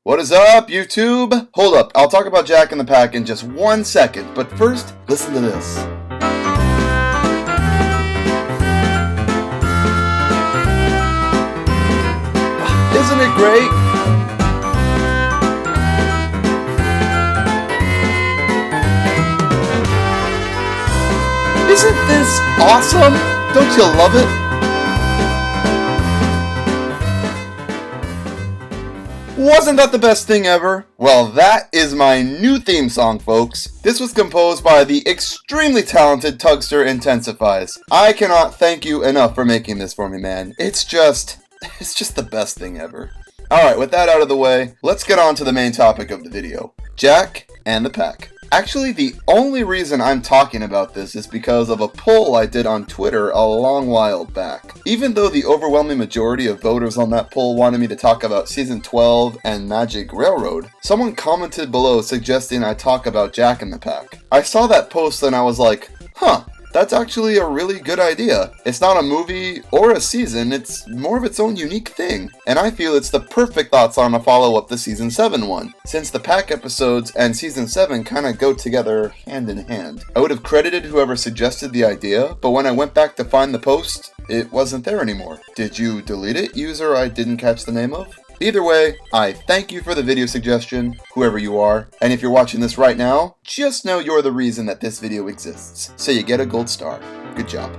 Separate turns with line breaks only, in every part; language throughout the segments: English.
What is up, YouTube? Hold up, I'll talk about Jack in the Pack in just 1 second, but first, listen to this. Isn't it great? Isn't this awesome? Don't you love it? Wasn't that the best thing ever? Well, that is my new theme song, folks. This was composed by the extremely talented Tugster Intensifies. I cannot thank you enough for making this for me, man. It's just the best thing ever. Alright, with that out of the way, let's get on to the main topic of the video. Jack and the Pack. Actually, the only reason I'm talking about this is because of a poll I did on Twitter a long while back. Even though the overwhelming majority of voters on that poll wanted me to talk about Season 12 and Magic Railroad, someone commented below suggesting I talk about Jack in the Pack. I saw that post and I was like, huh. That's actually a really good idea. It's not a movie or a season, it's more of its own unique thing. And I feel it's the perfect thoughts on a follow-up to Season 7 one, since the Pack episodes and Season 7 kinda go together hand in hand. I would have credited whoever suggested the idea, but when I went back to find the post, it wasn't there anymore. Did you delete it, user I didn't catch the name of? Either way, I thank you for the video suggestion, whoever you are, and if you're watching this right now, just know you're the reason that this video exists, so you get a gold star. Good job.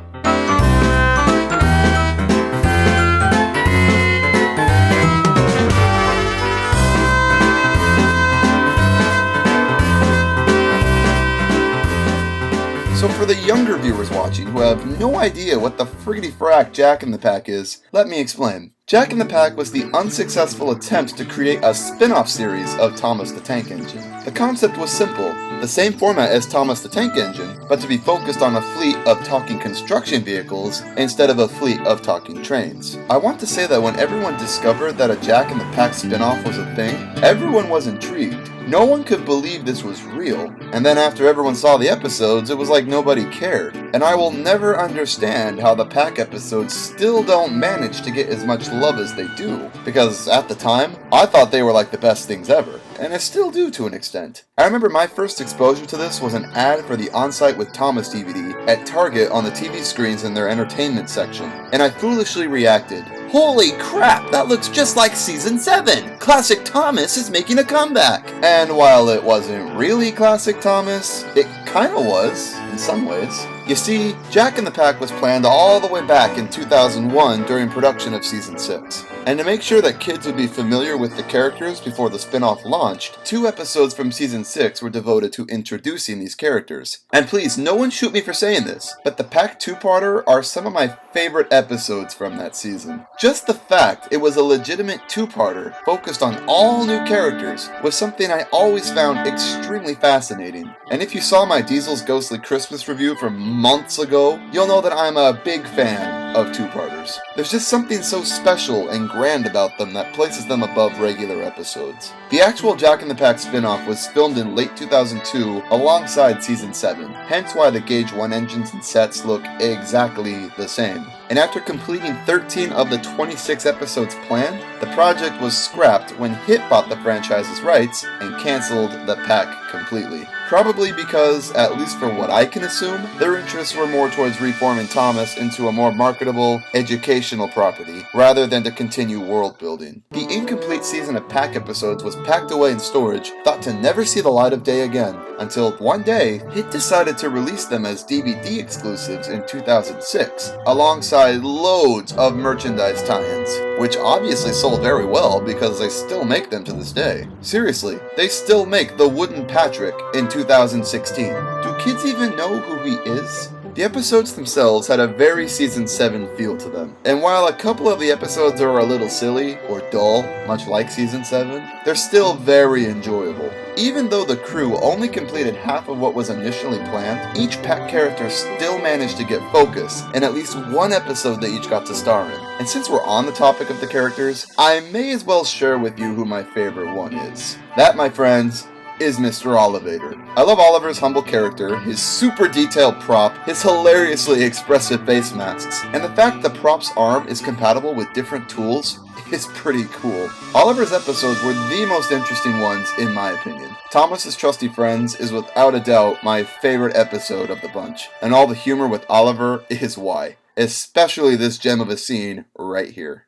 So for the younger viewers watching who have no idea what the friggity frack Jack in the Pack is, let me explain. Jack in the Pack was the unsuccessful attempt to create a spin-off series of Thomas the Tank Engine. The concept was simple, the same format as Thomas the Tank Engine, but to be focused on a fleet of talking construction vehicles instead of a fleet of talking trains. I want to say that when everyone discovered that a Jack in the Pack spin-off was a thing, everyone was intrigued. No one could believe this was real, and then after everyone saw the episodes, it was like nobody cared. And I will never understand how the Pack episodes still don't manage to get as much love as they do, because at the time, I thought they were like the best things ever, and I still do to an extent. I remember my first exposure to this was an ad for the On-Site with Thomas DVD at Target on the TV screens in their entertainment section, and I foolishly reacted, "Holy crap, that looks just like Season 7! Classic Thomas is making a comeback!" And while it wasn't really Classic Thomas, it kinda was, in some ways. You see, Jack in the Pack was planned all the way back in 2001 during production of Season 6. And to make sure that kids would be familiar with the characters before the spin-off launched, 2 episodes from Season 6 were devoted to introducing these characters. And please, no one shoot me for saying this, but the Pack 2-parter are some of my favorite episodes from that season. Just the fact it was a legitimate 2-parter focused on all new characters was something I always found extremely fascinating. And if you saw my Diesel's Ghostly Christmas review from months ago, you'll know that I'm a big fan of 2-parters. There's just something so special and grand about them that places them above regular episodes. The actual Jack in the Pack spin-off was filmed in late 2002 alongside Season 7, hence why the Gauge 1 engines and sets look exactly the same. And after completing 13 of the 26 episodes planned, the project was scrapped when Hit bought the franchise's rights and cancelled the Pack completely. Probably because, at least for what I can assume, their interests were more towards reforming Thomas into a more marketable, educational property, rather than to continue world building. The incomplete season of Pack episodes was packed away in storage, thought to never see the light of day again, until one day, Hit decided to release them as DVD exclusives in 2006, alongside loads of merchandise tie-ins, which obviously sold very well because they still make them to this day. Seriously, they still make the Wooden Patrick in 2016. Do kids even know who he is? The episodes themselves had a very Season 7 feel to them, and while a couple of the episodes are a little silly or dull, much like Season 7, they're still very enjoyable. Even though the crew only completed half of what was initially planned, each Pack character still managed to get focus in at least one episode they each got to star in. And since we're on the topic of the characters, I may as well share with you who my favorite one is. That, my friends, is Mr. Olivator. I love Oliver's humble character, his super detailed prop, his hilariously expressive face masks, and the fact the prop's arm is compatible with different tools is pretty cool. Oliver's episodes were the most interesting ones in my opinion. Thomas's Trusty Friends is without a doubt my favorite episode of the bunch, and all the humor with Oliver is why. Especially this gem of a scene right here.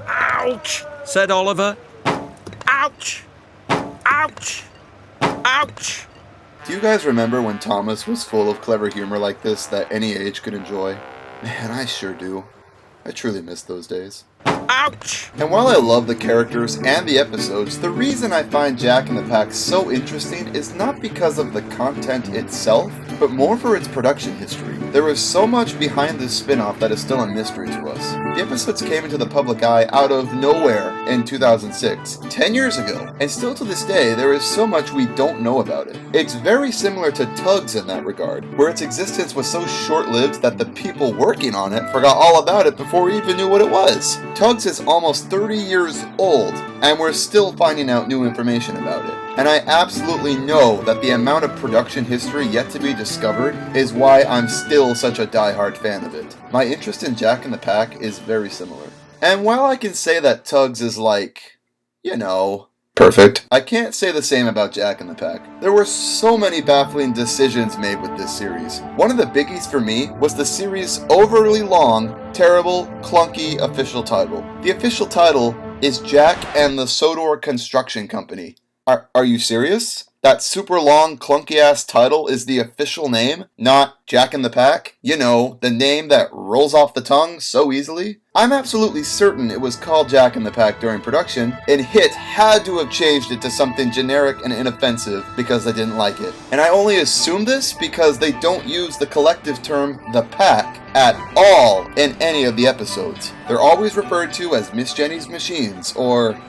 Ouch! Said Oliver. Ouch! Ouch! Ouch!
Do you guys remember when Thomas was full of clever humor like this that any age could enjoy? Man, I sure do. I truly miss those days.
Ouch!
And while I love the characters and the episodes, the reason I find Jack in the Pack so interesting is not because of the content itself, but more for its production history. There is so much behind this spin-off that is still a mystery to us. The episodes came into the public eye out of nowhere in 2006, 10 years ago, and still to this day there is so much we don't know about it. It's very similar to Tugs in that regard, where its existence was so short-lived that the people working on it forgot all about it before we even knew what it was. Tugs is almost 30 years old, and we're still finding out new information about it. And I absolutely know that the amount of production history yet to be discovered is why I'm still such a die-hard fan of it. My interest in Jack in the Pack is very similar. And while I can say that Tugs is like, perfect, I can't say the same about Jack in the Pack. There were so many baffling decisions made with this series. One of the biggies for me was the series' overly long, terrible, clunky official title. The official title is Jack and the Sodor Construction Company. Are you serious? That super long, clunky-ass title is the official name, not Jack in the Pack? You know, the name that rolls off the tongue so easily? I'm absolutely certain it was called Jack in the Pack during production, and HIT had to have changed it to something generic and inoffensive because they didn't like it. And I only assume this because they don't use the collective term, the Pack, at all in any of the episodes. They're always referred to as Miss Jenny's Machines, or...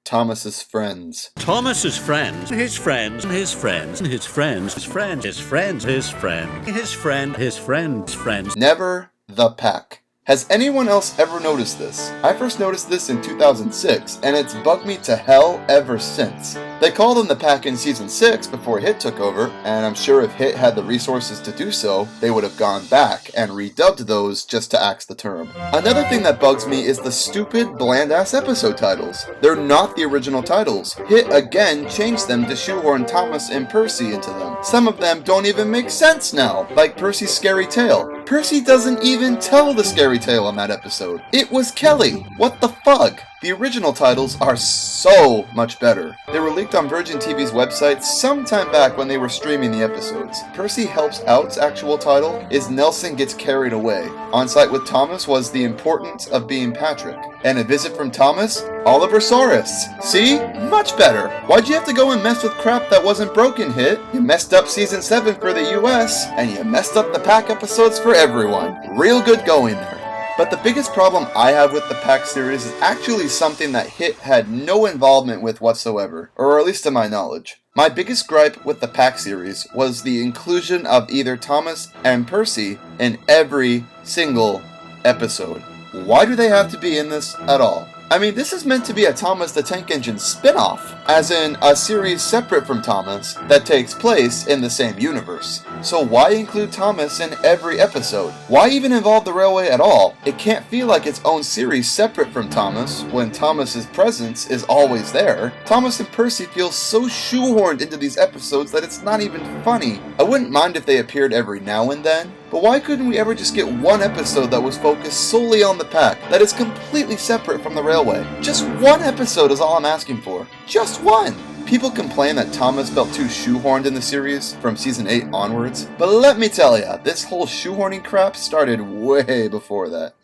Thomas's friends.
Thomas's friends, his friends, his friends, his friends, his friends, his friends, his friend, his friend, his friend's friends.
Never the Pack. Has anyone else ever noticed this? I first noticed this in 2006, and it's bugged me to hell ever since. They called them the Pack in Season 6 before HIT took over, and I'm sure if HIT had the resources to do so, they would have gone back and redubbed those just to axe the term. Another thing that bugs me is the stupid, bland-ass episode titles. They're not the original titles. HIT again changed them to shoehorn Thomas and Percy into them. Some of them don't even make sense now, like Percy's Scary Tale. Percy doesn't even tell the scary tale in that episode. It was Kelly. What the fuck? The original titles are so much better. They were leaked on Virgin TV's website sometime back when they were streaming the episodes. Percy Helps Out's actual title is Nelson Gets Carried Away. On site with Thomas was The Importance of Being Patrick. And A Visit from Thomas, Oliver Saurus. See? Much better. Why'd you have to go and mess with crap that wasn't broken, HIT? You messed up Season 7 for the US, and you messed up the Pack episodes for everyone. Real good going there. But the biggest problem I have with the Pack series is actually something that HIT had no involvement with whatsoever, or at least to my knowledge. My biggest gripe with the Pack series was the inclusion of either Thomas and Percy in every single episode. Why do they have to be in this at all? I mean, this is meant to be a Thomas the Tank Engine spin-off, as in a series separate from Thomas that takes place in the same universe. So why include Thomas in every episode? Why even involve the railway at all? It can't feel like its own series separate from Thomas when Thomas's presence is always there. Thomas and Percy feel so shoehorned into these episodes that it's not even funny. I wouldn't mind if they appeared every now and then, but why couldn't we ever just get one episode that was focused solely on the Pack, that is completely separate from the railway? Just one episode is all I'm asking for. Just one! People complain that Thomas felt too shoehorned in the series from Season 8 onwards, but let me tell ya, this whole shoehorning crap started way before that.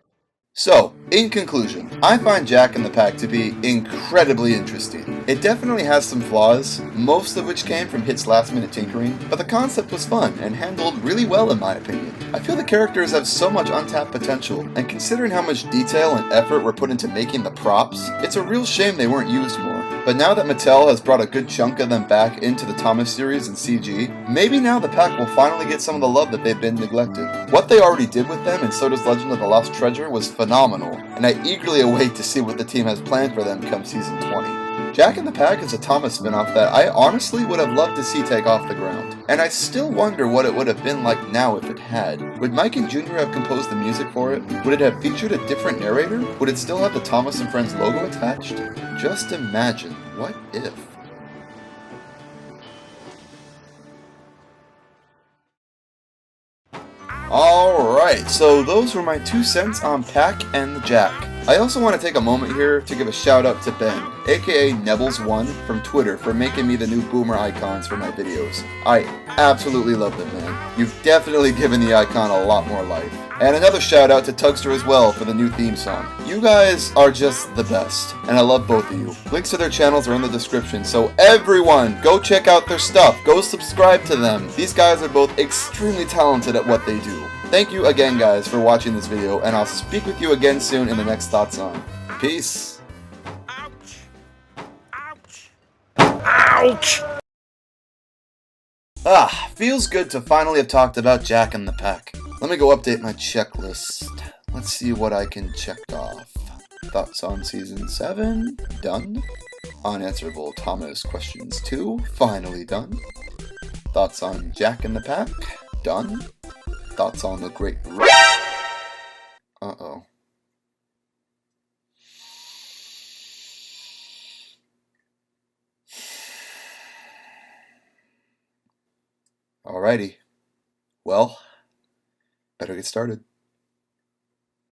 So, in conclusion, I find Jack in the Pack to be incredibly interesting. It definitely has some flaws, most of which came from HIT's last-minute tinkering, but the concept was fun and handled really well in my opinion. I feel the characters have so much untapped potential, and considering how much detail and effort were put into making the props, it's a real shame they weren't used more. But now that Mattel has brought a good chunk of them back into the Thomas series and CG, maybe now the Pack will finally get some of the love that they've been neglected. What they already did with them in So Does Legend of the Lost Treasure was phenomenal, and I eagerly await to see what the team has planned for them come Season 20. Jack in the Pack is a Thomas spinoff that I honestly would have loved to see take off the ground. And I still wonder what it would have been like now if it had. Would Mike and Jr. have composed the music for it? Would it have featured a different narrator? Would it still have the Thomas and Friends logo attached? Just imagine, what if? Alright, so those were my 2 cents on Pack and the Jack. I also want to take a moment here to give a shout out to Ben, aka Nebbles1 from Twitter, for making me the new boomer icons for my videos. I absolutely love them, man. You've definitely given the icon a lot more life. And another shout out to Tugster as well for the new theme song. You guys are just the best, and I love both of you. Links to their channels are in the description, so everyone, go check out their stuff. Go subscribe to them. These guys are both extremely talented at what they do. Thank you again, guys, for watching this video, and I'll speak with you again soon in the next Thoughts On. Peace.
Ouch! Ouch! Ouch!
Feels good to finally have talked about Jack in the Pack. Let me go update my checklist. Let's see what I can check off. Thoughts on Season 7? Done. Unanswerable Thomas Questions 2? Finally done. Thoughts on Jack in the Pack? Done. Thoughts on the Great... Uh-oh. Alrighty. Well, better get started.